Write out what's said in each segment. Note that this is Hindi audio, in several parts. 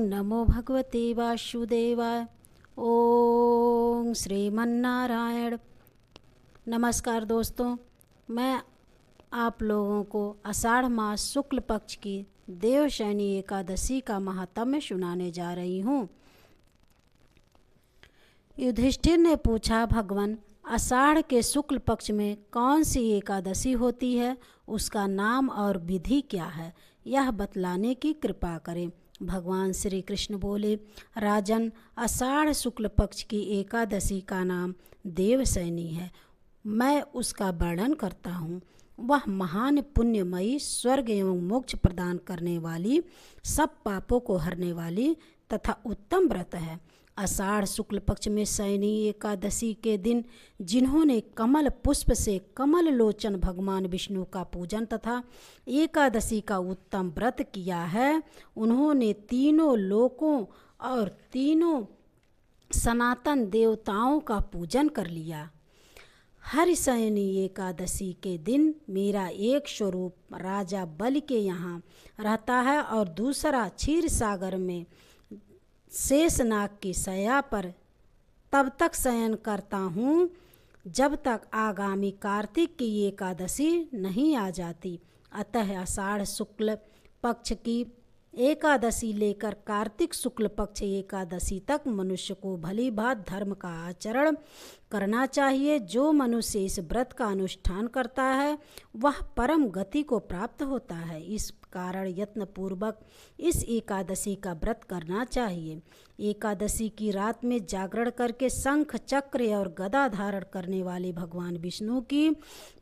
नमो भगवते वासुदेवाय। ओम श्रीमन्नारायण। नमस्कार दोस्तों, मैं आप लोगों को आषाढ़ मास शुक्ल पक्ष की देवशयनी एकादशी का महात्म्य सुनाने जा रही हूँ। युधिष्ठिर ने पूछा, भगवान, आषाढ़ के शुक्ल पक्ष में कौन सी एकादशी होती है, उसका नाम और विधि क्या है, यह बतलाने की कृपा करें। भगवान श्री कृष्ण बोले, राजन, आषाढ़ शुक्ल पक्ष की एकादशी का नाम देवशयनी है। मैं उसका वर्णन करता हूँ। वह महान पुण्यमयी, स्वर्ग एवं मोक्ष प्रदान करने वाली, सब पापों को हरने वाली तथा उत्तम व्रत है। आषाढ़ शुक्ल पक्ष में शयनी एकादशी के दिन जिन्होंने कमल पुष्प से कमल लोचन भगवान विष्णु का पूजन तथा एकादशी का उत्तम व्रत किया है, उन्होंने तीनों लोकों और तीनों सनातन देवताओं का पूजन कर लिया। हरिशयनी एकादशी के दिन मेरा एक स्वरूप राजा बलि के यहाँ रहता है और दूसरा क्षीर सागर में शेषनाग की शैया पर तब तक शयन करता हूँ जब तक आगामी कार्तिक की एकादशी नहीं आ जाती। अतः आषाढ़ शुक्ल पक्ष की एकादशी लेकर कार्तिक शुक्ल पक्ष एकादशी तक मनुष्य को भली भांति धर्म का आचरण करना चाहिए। जो मनुष्य इस व्रत का अनुष्ठान करता है वह परम गति को प्राप्त होता है। इस कारण यत्न पूर्वक इस एकादशी का व्रत करना चाहिए। एकादशी की रात में जागरण करके शंख चक्र और गदा धारण करने वाले भगवान विष्णु की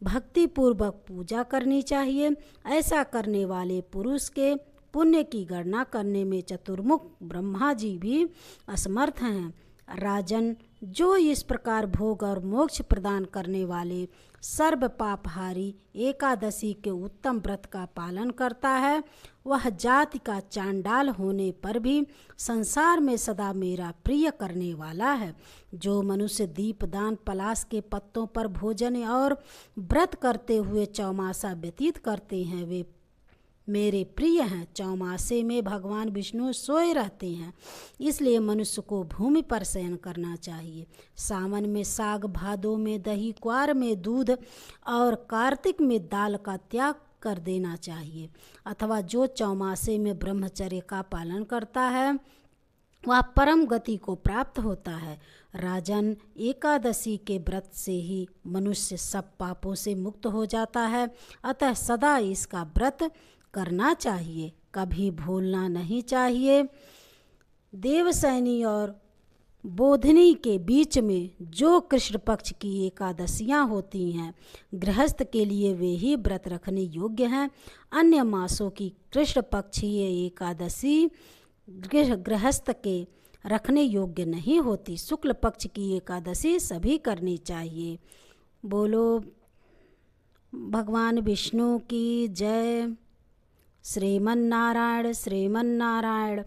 भक्ति पूर्वक पूजा करनी चाहिए। ऐसा करने वाले पुरुष के पुण्य की गणना करने में चतुर्मुख ब्रह्मा जी भी असमर्थ हैं। राजन, जो इस प्रकार भोग और मोक्ष प्रदान करने वाले सर्व पापहारी एकादशी के उत्तम व्रत का पालन करता है, वह जाति का चांडाल होने पर भी संसार में सदा मेरा प्रिय करने वाला है। जो मनुष्य दीपदान, पलाश के पत्तों पर भोजन और व्रत करते हुए चौमासा व्यतीत करते हैं, वे मेरे प्रिय हैं। चौमासे में भगवान विष्णु सोए रहते हैं, इसलिए मनुष्य को भूमि पर शयन करना चाहिए। सावन में साग, भादों में दही, क्वार में दूध और कार्तिक में दाल का त्याग कर देना चाहिए। अथवा जो चौमासे में ब्रह्मचर्य का पालन करता है वह परम गति को प्राप्त होता है। राजन, एकादशी के व्रत से ही मनुष्य सब पापों से मुक्त हो जाता है। अतः सदा इसका व्रत करना चाहिए, कभी भूलना नहीं चाहिए। देवशयनी और बोधनी के बीच में जो कृष्ण पक्ष की एकादशियां होती हैं, गृहस्थ के लिए वे ही व्रत रखने योग्य हैं। अन्य मासों की कृष्ण पक्षीय एकादशी गृहस्थ के रखने योग्य नहीं होती। शुक्ल पक्ष की एकादशी सभी करनी चाहिए। बोलो भगवान विष्णु की जय। श्रीमन्नारायण श्रीमन्नारायण।